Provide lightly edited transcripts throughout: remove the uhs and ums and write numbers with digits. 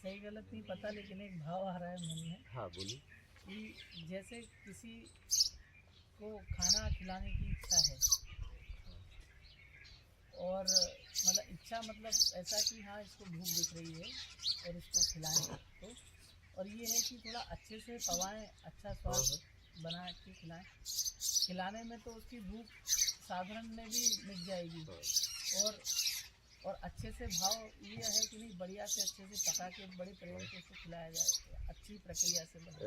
सही गलत नहीं पता, लेकिन एक भाव आ रहा है मन में। हाँ बोलिए। कि जैसे किसी को खाना खिलाने की इच्छा है, और मतलब इच्छा मतलब ऐसा कि हाँ इसको भूख दिख रही है और इसको खिलाएं तो, और ये है कि थोड़ा अच्छे से पवाएं, अच्छा स्वाद बना के खिलाएं। खिलाने में तो उसकी भूख साधारण में भी मिट जाएगी, और अच्छे से भाव ये है कि नहीं बढ़िया से अच्छे से पका के बड़े प्रेम से उसको खिलाया जाए, अच्छी प्रक्रिया से बना।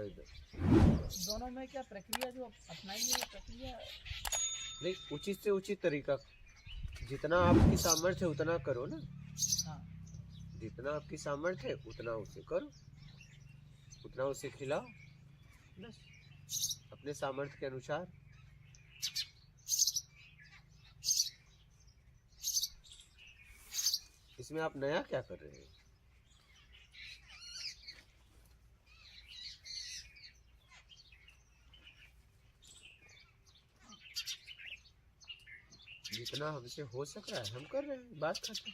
दोनों में क्या प्रक्रिया जो अपनाएंगे वो प्रक्रिया नहीं, उचित से उचित तरीका, जितना आपकी सामर्थ्य है उतना करो ना। हाँ, जितना आपकी सामर्थ्य है उतना उसे करो, उतना उसे खिलाओ, बस अपने सामर्थ्य के अनुसार। इसमें आप नया क्या कर रहे हैं? जितना हमसे हो सक रहा है हम कर रहे हैं, बात खत्म।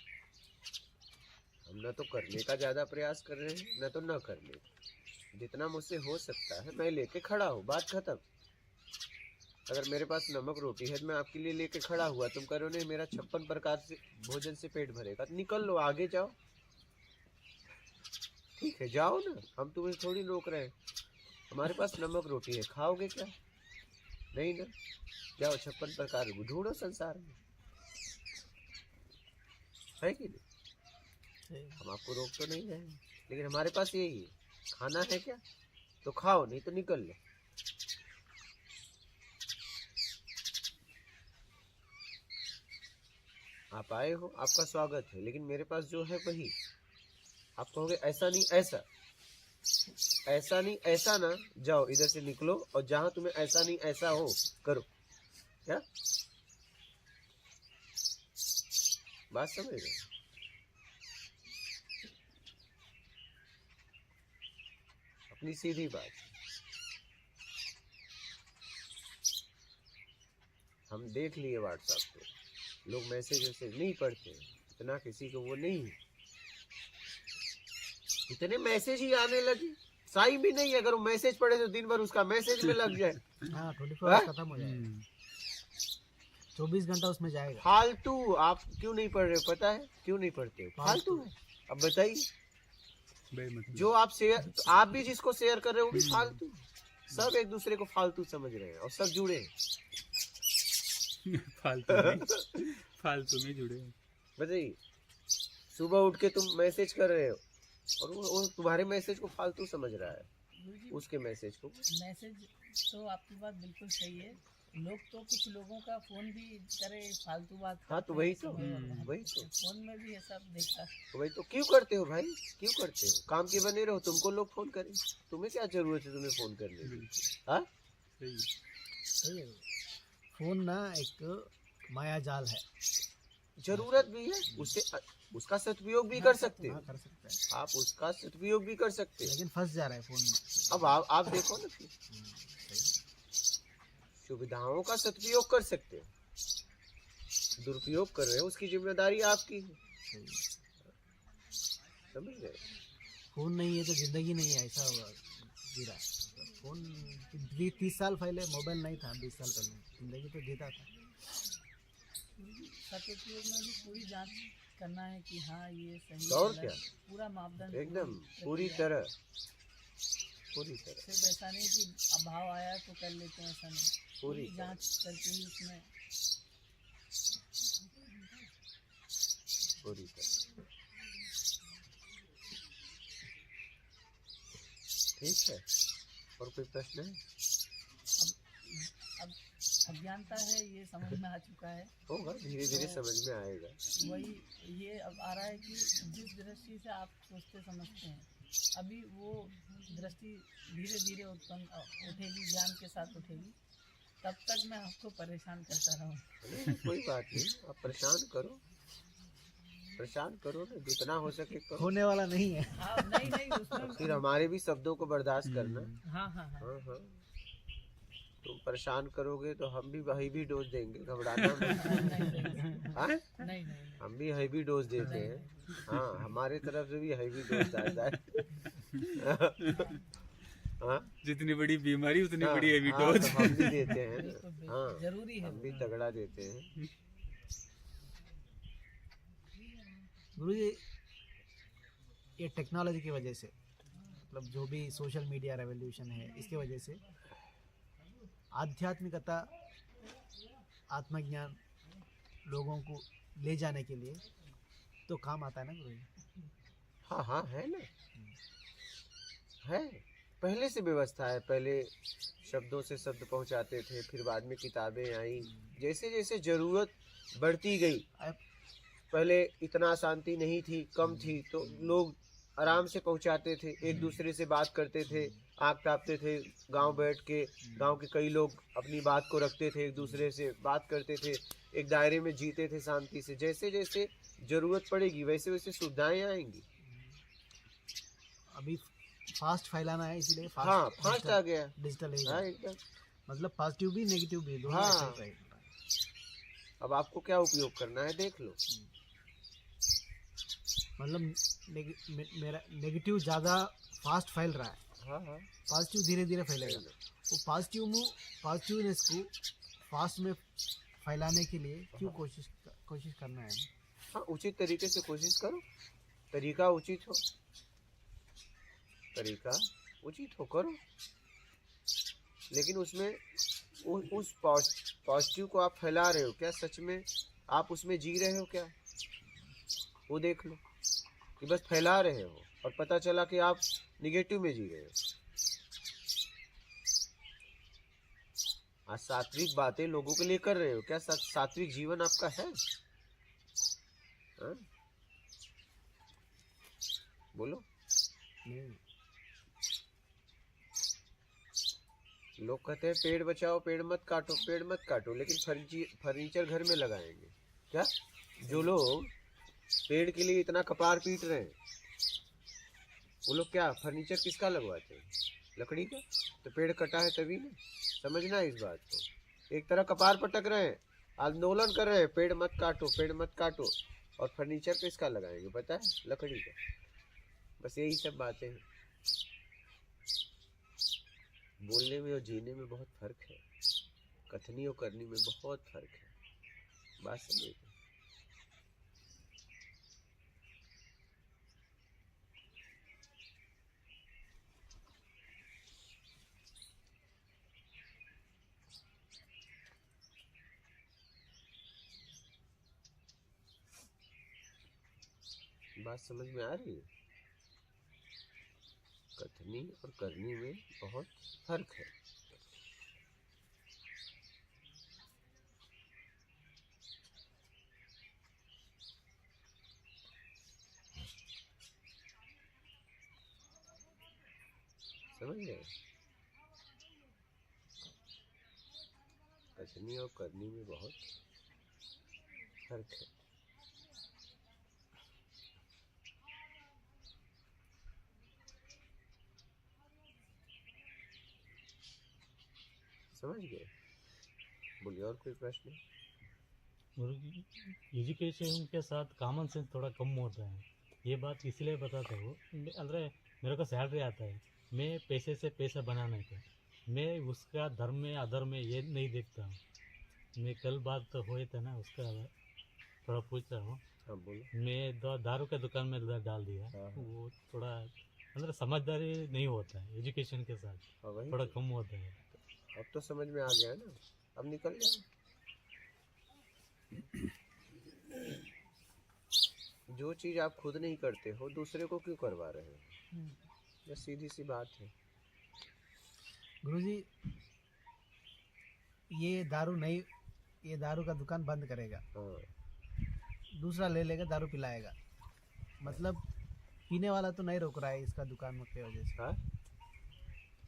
हम न तो करने का ज्यादा प्रयास कर रहे हैं न तो न करने। जितना मुझसे हो सकता है मैं लेके खड़ा हूँ, बात खत्म। अगर मेरे पास नमक रोटी है तो मैं आपके लिए लेके खड़ा हुआ, तुम करो नहीं मेरा 56 प्रकार से भोजन से पेट भरेगा, निकल लो आगे जाओ। ठीक है जाओ ना, हम तुम्हें थोड़ी रोक रहे हैं। हमारे पास नमक रोटी है, खाओगे क्या? नहीं ना, जाओ 56 प्रकार ढूंढो संसार में, है कि नहीं? हम आपको रोक तो नहीं रहे हैं, लेकिन हमारे पास यही है, खाना है क्या तो खाओ, नहीं तो निकल लो। आप आए हो, आपका स्वागत है, लेकिन मेरे पास जो है वही। आप कहोगे ऐसा नहीं ऐसा, ऐसा नहीं ऐसा ना, जाओ इधर से निकलो और जहां तुम्हें ऐसा नहीं ऐसा हो करो। क्या बात समझ रहे? अपनी सीधी बात। हम देख लिए व्हाट्सएप पे, लोग मैसेज वैसेज नहीं पढ़ते, इतना किसी को वो नहीं है। इतने मैसेज ही आने लगे, साई भी नहीं, अगर वो मैसेज पढ़े तो दिन भर उसका मैसेज में लग जाए। हाँ 24 आवर्स खत्म हो जाएगा, 24 घंटा उसमें जाएगा। फालतू। आप क्यों नहीं पढ़ रहे हो पता है? क्यों नहीं पढ़ते हो? फालतू है। अब बताइए, जो आप शेयर, आप भी जिसको शेयर कर रहे हो वो भी फालतू। सब एक दूसरे को फालतू समझ रहे हैं और सब जुड़े हैं। फालतू में जुड़े हैं। बताइए, सुबह उठ के तुम मैसेज कर रहे हो और वो तुम्हारे मैसेज को फालतू समझ रहा है, उसके मैसेज को। मैसेज तो आपकी बात बिल्कुल सही है, लोग तो कुछ लोगों का फोन भी करे फालतू बात। हाँ तो वही तो, वही तो, फोन में भी ऐसा देखा। वही तो। क्यों करते हो भाई, क्यों करते हो? काम के बने रहो, तुमको लोग फोन करें, तुम्हें क्या जरूरत है तुम्हें फोन करने की? हाँ सही है। फोन ना एक माया जाल है, जरूरत भी है, उससे उसका सदुपयोग भी कर सकते हो। हाँ, कर सकते हैं, आप उसका सदुपयोग भी कर सकते हो, लेकिन फंस जा रहा है फोन में। अब आप देखो ना, फिर सुविधाओं का सदुपयोग कर सकते हो, दुरुपयोग कर रहे हो उसकी जिम्मेदारी आपकी है, समझ रहे? फोन नहीं है तो जिंदगी नहीं है, ऐसा जी रहा है। फोन 30 साल पहले मोबाइल नहीं था, 20 साल पहले जिंदगी तो जीता था। सदुपयोग में भी पूरी जांच करना है कि हाँ ये सही और गलत, क्या, पूरा मापदंड एकदम पूरी तरह, पूरी तरह। सिर्फ ऐसा नहीं कि अभाव आया तो कर लेते हैं, ऐसा नहीं, पूरी जांच करके ही उसमें पूरी तरह। ठीक है, और कोई प्रश्न है? अब अज्ञानता है ये समझ में आ चुका है, होगा, धीरे धीरे समझ में आएगा। वही ये अब आ रहा है कि जिस दृष्टि से आप सोचते समझते हैं, अभी वो दृष्टि धीरे धीरे उत्पन्न उठेगी, ज्ञान के साथ उठेगी, तब तक मैं आपको परेशान करता रहूँ। कोई बात नहीं, आप परेशान करो, परेशान करो ना, जितना हो सके करो। होने वाला नहीं है। हाँ, नहीं नहीं उसमें फिर हमारे भी शब्दों को बर्दाश्त करना। हाँ हाँ हाँ, हाँ हाँ, तुम परेशान करोगे तो हम भी हैवी डोज देंगे, घबराना मत। हाँ? नहीं नहीं हम भी हैवी डोज देते हैं। हाँ, हमारे तरफ से भी हैवी डोज आता है। हाँ, जितनी बड़ी बीमारी उतनी हाँ, बड़ी हैवी हाँ, डोज। तो हम भी देते हैं ना। बिल्कुल, बिल्कुल, हाँ, जरूरी है हम वो। भी तगड़ा देते हैं। गुरु जी, ये टेक्नोलॉजी की वजह से, मतलब जो भी सोशल मीडिया रेवोल्यूशन है, इसके वजह से आध्यात्मिकता, आत्मज्ञान लोगों को ले जाने के लिए तो काम आता है ना गुरु जी? हाँ हाँ, है ना, है। पहले से व्यवस्था है। पहले शब्दों से शब्द पहुंचाते थे, फिर बाद में किताबें आई। जैसे जैसे जरूरत बढ़ती गई, अब पहले इतना शांति नहीं थी, कम थी, तो लोग आराम से पहुंचाते थे, एक दूसरे से बात करते थे, आँख तापते थे, गांव बैठ के गांव के कई लोग अपनी बात को रखते थे, एक दूसरे से बात करते थे, एक दायरे में जीते थे शांति से। जैसे जैसे जरूरत पड़ेगी वैसे वैसे सुविधाएं आएंगी। अभी फास्ट फैलाना है, इसलिए हाँ, फास्ट आ गया। डिजिटल एज हाँ, है। एकदम। मतलब पॉजिटिव भी नेगेटिव भी दोनों हाँ। ऐसे ही रहेगा। अब आपको क्या उपयोग करना है देख लो। मतलब मेरा नेगेटिव ज़्यादा फास्ट फैल रहा है, हाँ हाँ, पॉजिटिव धीरे धीरे फैलेगा। वो पॉजिटिवनेस को फास्ट में फैलाने के लिए क्यों कोशिश करना है? हाँ, उचित तरीके से कोशिश करो। तरीका उचित हो, तरीका उचित हो, करो। लेकिन उसमें उस पॉजिटिव को आप फैला रहे हो क्या? सच में आप उसमें जी रहे हो क्या? वो देख लो कि बस फैला रहे हो और पता चला कि आप निगेटिव में जी रहे हो। आज सात्विक बातें लोगों के लिए कर रहे हो क्या? सात्विक जीवन आपका है? हाँ? बोलो। नहीं, लोग कहते हैं पेड़ बचाओ, पेड़ मत काटो, पेड़ मत काटो, लेकिन फर्नीचर घर में लगाएंगे क्या? जो लोग पेड़ के लिए इतना कपार पीट रहे हैं, वो लोग क्या फर्नीचर किसका लगवाते हैं? लकड़ी का। तो पेड़ कटा है तभी ना, समझना इस बात को। एक तरह कपार पटक रहे हैं, आंदोलन कर रहे हैं, पेड़ मत काटो, पेड़ मत काटो, और फर्नीचर किसका लगाएंगे पता है? लकड़ी का। बस यही सब बातें हैं। बोलने में और जीने में बहुत फर्क है, कथनी और करनी में बहुत फर्क है। बात समझे? बात समझ में आ रही है? कथनी और करनी में बहुत फर्क है। समझ गए? कथनी और करनी में बहुत फर्क है। समझ गए? बोलिए, और कोई प्रश्न? गुरु जी, एजुकेशन के साथ कॉमन सेंस थोड़ा कम होता है। ये बात इसलिए बताता हूँ, अरे मेरे को सैलरी आता है, मैं पैसे से पैसा बनाने का, मैं उसका धर्म में अधर्म में ये नहीं देखता हूँ। मैं कल बात तो हुए थे ना, उसका थोड़ा पूछ रहा हूँ। हाँ बोलो। मैं दारू का दुकान में डाल दिया। हाँ। वो थोड़ा अंदर समझदारी नहीं होता है, एजुकेशन के साथ हाँ, वही थोड़ा तो। कम होता है। अब तो समझ में आ गया ना, अब निकल जाओ। जो चीज आप खुद नहीं करते हो, दूसरे को क्यों करवा रहे हो? बस सीधी सी बात है। गुरुजी, ये दारू का दुकान बंद करेगा, हाँ, दूसरा ले लेगा, दारू पिलाएगा। मतलब पीने वाला तो नहीं रोक रहा है इसका दुकान की वजह से। हाँ?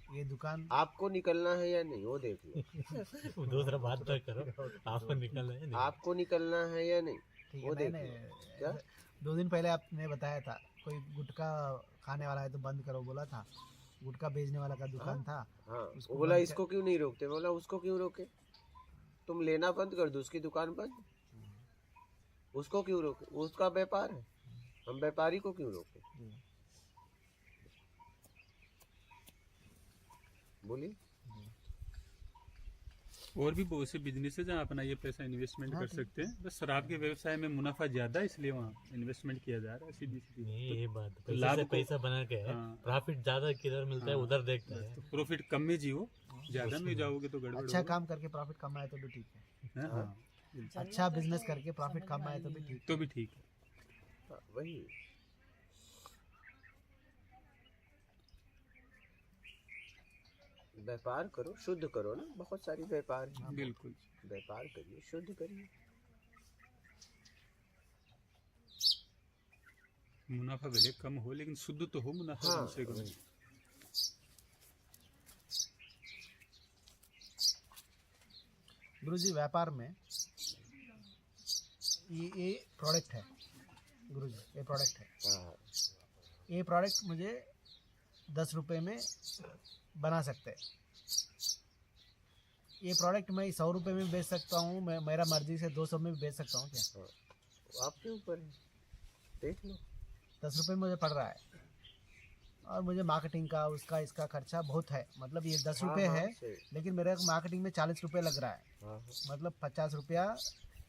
ये दुकान आपको निकलना है या नहीं, वो देख लो। दूसरा बात तो करो, आपको निकलना है नहीं? आपको निकलना है या नहीं, ठीक वो है। देख मैंने लो। क्या? 2 दिन पहले आपने बताया था, कोई गुटखा खाने वाला है तो बंद करो बोला था। गुटखा बेचने वाला का दुकान था। हाँ, उसको वो बोला बंद इसको क्यों नहीं रोकते, मैं बोला उसको क्यों रोके, तुम लेना बंद कर दो, उसकी दुकान बंद, उसको क्यों रोके, उसका व्यापार है, हम व्यापारी को क्यों रोके, बोलिए। और भी बहुत से बिजनेस है जहाँ अपना ये पैसा इन्वेस्टमेंट हाँ, कर सकते हैं, बस शराब के व्यवसाय में मुनाफा ज्यादा है इसलिए वहाँ इन्वेस्टमेंट किया जा रहा है सीधी सीधी। नहीं ये बात तो पैसे लाभ से को- पैसा बना के हाँ। प्रॉफिट ज्यादा किधर मिलता है हाँ। उधर देखता है। तो प्रॉफिट कम में जियो, ज्यादा में जाओगे तो गड़बड़ अच्छा होगा। काम करके प्रॉफिट कमाए तो भी ठीक है, हाँ, अच्छा बिजनेस करके प्रॉफिट कमाए तो भी ठीक तो भी ठीक है। हाँ, वही व्यापार करो, शुद्ध करो ना, बहुत सारी व्यापार है, बिल्कुल। व्यापार करिए, शुद्ध करिए। मुनाफा भले कम हो लेकिन शुद्ध तो हो मुनाफा हाँ, कम से कम। वही। गुरुजी व्यापार में ये प्रोडक्ट है गुरुजी, ये प्रोडक्ट है, हाँ, ये प्रोडक्ट मुझे 10 रुपए में बना सकते हैं। ये प्रोडक्ट मैं 100 रुपए में बेच सकता हूँ, मैं मेरा मर्जी से 200 में भी बेच सकता हूँ क्या? हाँ, वो आपके ऊपर है, देख लो। 10 रुपये मुझे पड़ रहा है और मुझे मार्केटिंग का उसका इसका खर्चा बहुत है, मतलब ये 10 रुपये हाँ, है हाँ, सही। लेकिन मेरे मार्केटिंग में 40 रुपये लग रहा है, हाँ, हाँ, मतलब 50 रुपया,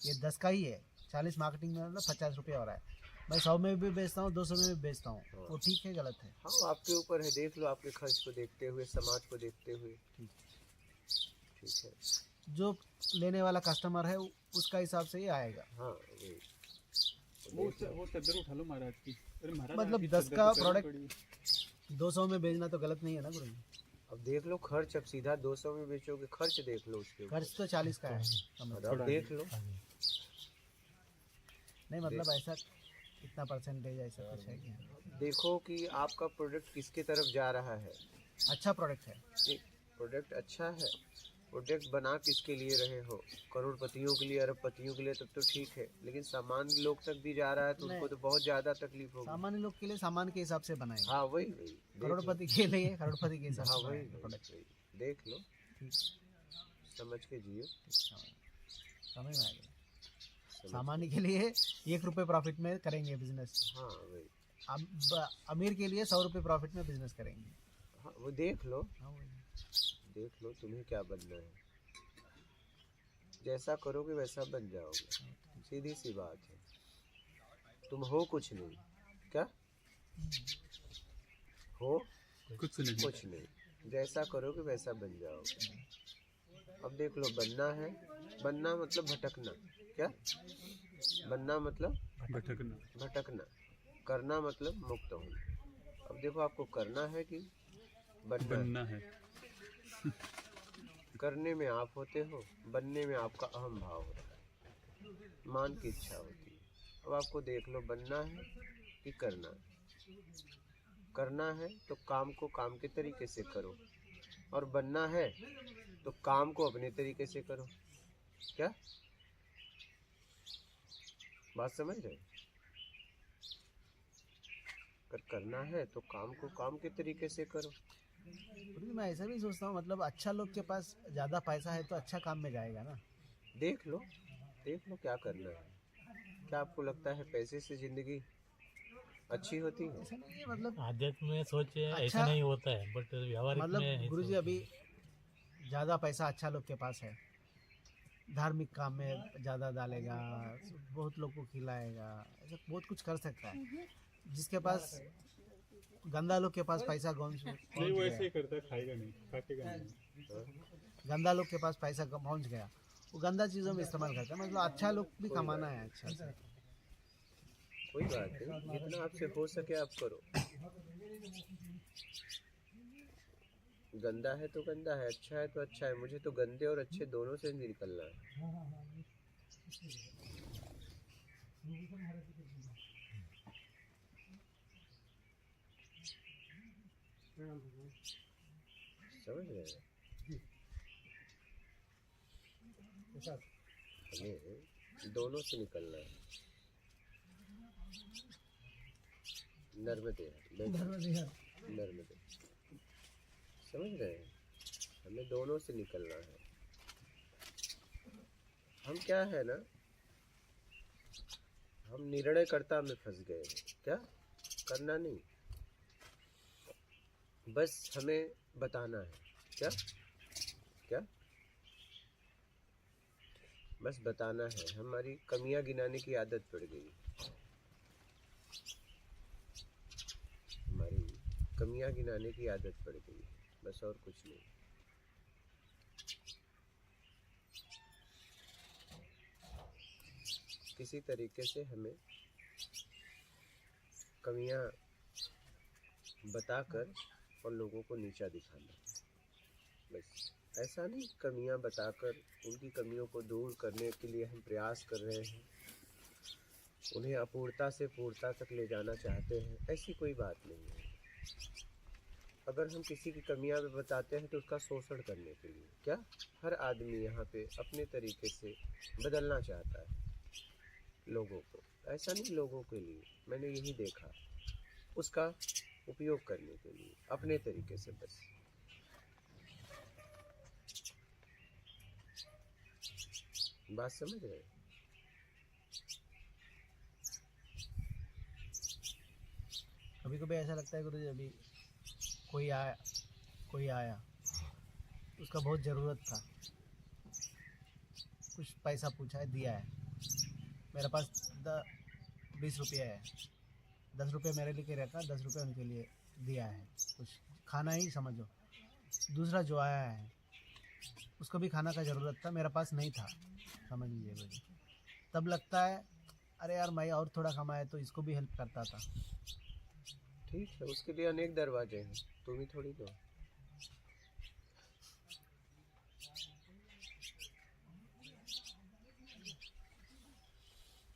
ये 10 का ही है, 40 मार्केटिंग में मतलब 50 रुपया हो रहा है। मैं 100 में भी बेचता हूँ, 200 में भी बेचता हूँ, वो ठीक है गलत है? हाँ, आपके ऊपर है, देख लो, आपके खर्च को देखते हुए, समाज को देखते हुए, ठीक है। जो लेने वाला कस्टमर है उसका हिसाब से ही आएगा। हाँ, वही। वो चादर उठा लो महाराज की। अरे महाराज मतलब आपकी 10 चादर का तो पहले प्रोडक्ट पड़ी है। 200 में बेचना तो गलत नहीं है ना गुरु जी? अब देख लो खर्च, अब सीधा 200 में बेचोगे, खर्च देख लो उसके ऊपर। खर्च तो 40 का है, समझ। अब देख लो, नहीं मतलब ऐसा कितना परसेंटेज ऐसा कुछ है क्या? देखो कि आपका प्रोडक्ट किसके तरफ जा रहा है। अच्छा प्रोडक्ट है, प्रोडक्ट अच्छा है, प्रोडक्ट बना किसके लिए रहे हो, करोड़पतियों के लिए, अरबपतियों के लिए, तब तो ठीक है, लेकिन सामान्य लोग तक भी जा रहा है तो उनको तो बहुत ज्यादा तकलीफ होगी। सामान्य लोग के लिए सामान के हिसाब से बनाए, हाँ, वही वही देख लो। करोड़पति के लिए करोड़पति के हिसाब हाँ, से वही बनाए प्रोडक्ट। वही, देख लो, समझ के जियो। समझ में आ गया। सामान्य के लिए 1 रुपये प्रॉफिट में करेंगे बिजनेस, हाँ, वही। अमीर के लिए 100 रुपये प्रॉफिट में बिजनेस करेंगे। हाँ, वो देख लो, हाँ वही। देख लो तुम्हें क्या बनना है, जैसा करोगे वैसा बन जाओगे, सीधी सी बात है। तुम हो कुछ नहीं, क्या हो, कुछ नहीं। कुछ नहीं, जैसा करोगे वैसा बन जाओगे। अब देख लो, बनना है, बनना मतलब भटकना, क्या बनना मतलब भटकना। भटकना, करना मतलब मुक्त होना। अब देखो आपको करना है कि बनना है? बनना है। करने में आप होते हो, बनने में आपका अहम भाव होता है, मान की इच्छा होती है। अब आपको देख लो, बनना है कि करना है। करना है तो काम को काम के तरीके से करो, और बनना है तो काम को अपने तरीके से करो। क्या बात समझ रहे हो? अगर करना है तो काम को काम के तरीके से करो। गुरुजी मैं ऐसा भी सोचता हूँ, मतलब अच्छा लोग के पास ज़्यादा पैसा है तो अच्छा काम में जाएगा ना। देख लो, देख लो क्या करना है। क्या आपको लगता है पैसे से जिंदगी अच्छी होती है? ऐसा नहीं है, मतलब आध्यात्म में सोचे अच्छा- ऐसा नहीं होता है, बट व्यवहारिक में मतलब ऐसा गुरुजी होता अभी है। ज़्यादा पैसा अच्छा लोग के पास है, धार्मिक काम में ज़्यादा डालेगा, बहुत लोग को खिलाएगा, ऐसा बहुत कुछ कर सकता है। जिसके पास गंदा लोग के पास पैसा नहीं वो ऐसे ही करता है, खाएगा नहीं, काटेगा नहीं। गंदा लोग के पास पैसा पहुंच गया, वो गंदा चीज़ों में इस्तेमाल करता है। मतलब अच्छा लोग भी कमाना है अच्छा से। कोई बात नहीं, जितना आपसे हो सके आप करो। गंदा है तो गंदा है, अच्छा है तो अच्छा है। मुझे तो गंदे और अच्छे दोनों से निकलना है। समझ रहे हैं? हमें दोनों से निकलना है। नर्मदे, नर्मदे। समझ रहे हैं, हमें दोनों से निकलना है। हम क्या है ना, हम निर्णयकर्ता में फंस गए हैं। क्या करना नहीं, बस हमें बताना है। क्या क्या बस बताना है। हमारी कमियां गिनाने की आदत पड़ गई, हमारी कमियां गिनाने की आदत पड़ गई, बस और कुछ नहीं। किसी तरीके से हमें कमियां बताकर और लोगों को नीचा दिखाना, बस। ऐसा नहीं, कमियां बताकर उनकी कमियों को दूर करने के लिए हम प्रयास कर रहे हैं, उन्हें अपूर्णता से पूर्णता तक ले जाना चाहते हैं, ऐसी कोई बात नहीं है। अगर हम किसी की कमियां भी बताते हैं तो उसका शोषण करने के लिए। क्या हर आदमी यहाँ पे अपने तरीके से बदलना चाहता है लोगों को, ऐसा नहीं लोगों के लिए। मैंने यही देखा, उसका उपयोग करने के लिए अपने तरीके से, बस। बात समझ रहे हैं? कभी कभी ऐसा लगता है गुरुजी, अभी कोई आया, उसका बहुत ज़रूरत था, कुछ पैसा पूछा है, दिया है। मेरे पास 20 रुपये है, 10 रुपये मेरे लिए रखा, 10 रुपये उनके लिए दिया है, कुछ खाना ही समझो। दूसरा जो आया है उसको भी खाना का ज़रूरत था, मेरे पास नहीं था, समझ लीजिए गुरुजी। तब लगता है अरे यार, मैं और थोड़ा कमाया तो इसको भी हेल्प करता था। ठीक है, उसके लिए अनेक दरवाजे हैं, तुम ही थोड़ी दो।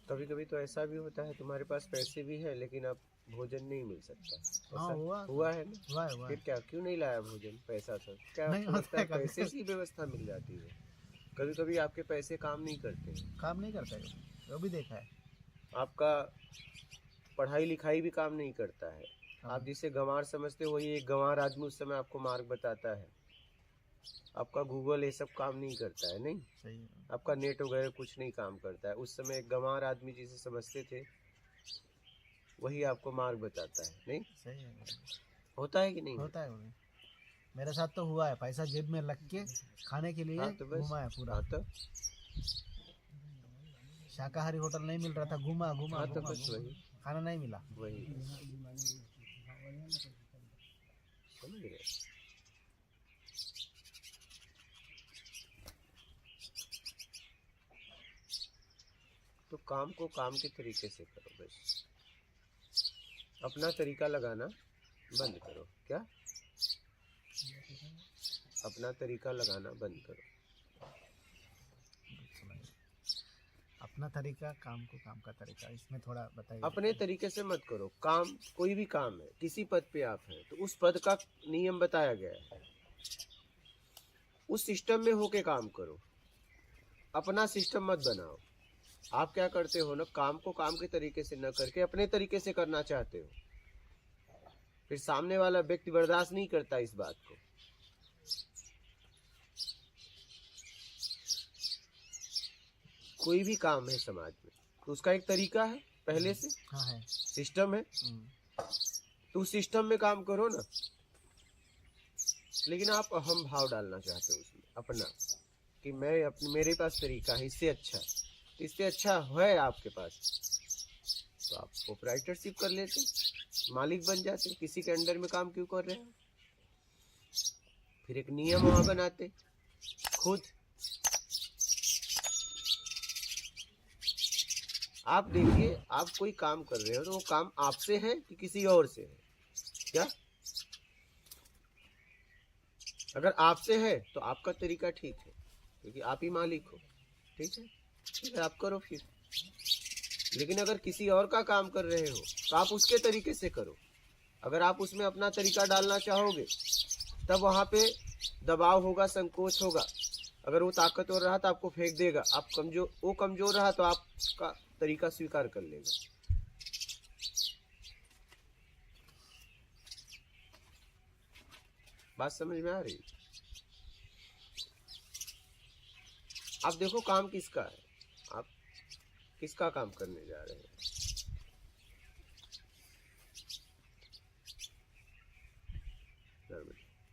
कभी कभी तो ऐसा भी होता है, तुम्हारे पास पैसे भी हैं लेकिन अब भोजन नहीं मिल सकता। हाँ, ऐसा हुआ हुआ है ना? हुआ है। फिर क्या, क्यों नहीं लाया भोजन? पैसा था क्या? नहीं आपको होता लगता है है कभी। पैसे से ही व्यवस्था मिल जाती है? कभी कभी आपके पैसे काम नहीं करते हैं, काम नहीं करता है, वो भी देखा है। आपका पढ़ाई लिखाई भी काम नहीं करता है। आप जिसे गंवार समझते हो, वही एक गंवार आदमी उस समय आपको मार्ग बताता है। आपका गूगल ये सब काम नहीं करता है, नहीं। सही है। आपका नेट वगैरह कुछ नहीं काम करता है। उस समय एक गंवार आदमी जिसे समझते थे, वही आपको मार्ग बताता है, नहीं। सही है, होता है कि नहीं? होता है गुरुजी। मेरे साथ तो हुआ है, पैसा जेब में लग के खाने के लिए हाँ, तो बस। घूमा है पूरा। हाँ तो शाकाहारी होटल नहीं मिल रहा था, घूमा घूमा हाँ तो घूमा, बस घूमा। वही खाना नहीं मिला। वही समझ रहे? तो काम को काम के तरीके से करो, बस। अपना तरीका लगाना बंद करो। क्या? अपना तरीका लगाना बंद करो। अपना तरीका, काम को काम का तरीका, इसमें थोड़ा बताइए। अपने तरीके से मत करो काम। कोई भी काम है, किसी पद पे आप हैं तो उस पद का नियम बताया गया है, उस सिस्टम में होके काम करो। अपना सिस्टम मत बनाओ। आप क्या करते हो ना, काम को काम के तरीके से न करके अपने तरीके से करना चाहते हो, फिर सामने वाला व्यक्ति बर्दाश्त नहीं करता इस बात को। कोई भी काम है समाज में तो उसका एक तरीका है, पहले से हाँ है। सिस्टम है, तो उस सिस्टम में काम करो ना। लेकिन आप अहम भाव डालना चाहते हो उसमें अपना, कि मैं अपने, मेरे पास तरीका है, इससे अच्छा है, इससे अच्छा है आपके पास, तो आप प्रोप्राइटरशिप कर लेते, मालिक बन जाते। किसी के अंडर में काम क्यों कर रहे हो? फिर एक नियम वहां बनाते खुद। आप देखिए, आप कोई काम कर रहे हो तो वो काम आपसे है कि किसी और से है? क्या? अगर आपसे है तो आपका तरीका ठीक है, क्योंकि आप ही मालिक हो। ठीक है, ठीक है, आप करो फिर। लेकिन अगर किसी और का काम कर रहे हो तो आप उसके तरीके से करो। अगर आप उसमें अपना तरीका डालना चाहोगे तब वहां पे दबाव होगा, संकोच होगा। अगर वो ताकतवर रहा तो आपको फेंक देगा, आप कमजोर, वो कमजोर रहा तो आपका तरीका स्वीकार कर लेगा। बात समझ में आ रही? आप देखो काम किसका है, आप किसका काम करने जा रहे हैं।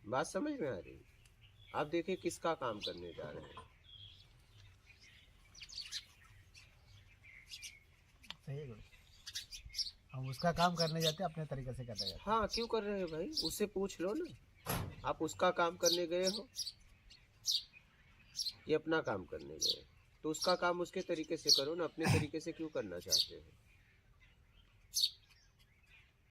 बात समझ में आ रही? आप देखिए किसका काम करने जा रहे हैं। सही है गुरु। हम उसका काम करने जाते हैं, अपने तरीके से करने जाते हाँ, क्यों कर रहे हो भाई, उससे पूछ लो ना। आप उसका काम करने गए हो, ये अपना काम करने गए, तो उसका काम उसके तरीके से करो ना, अपने तरीके से क्यों करना चाहते हो।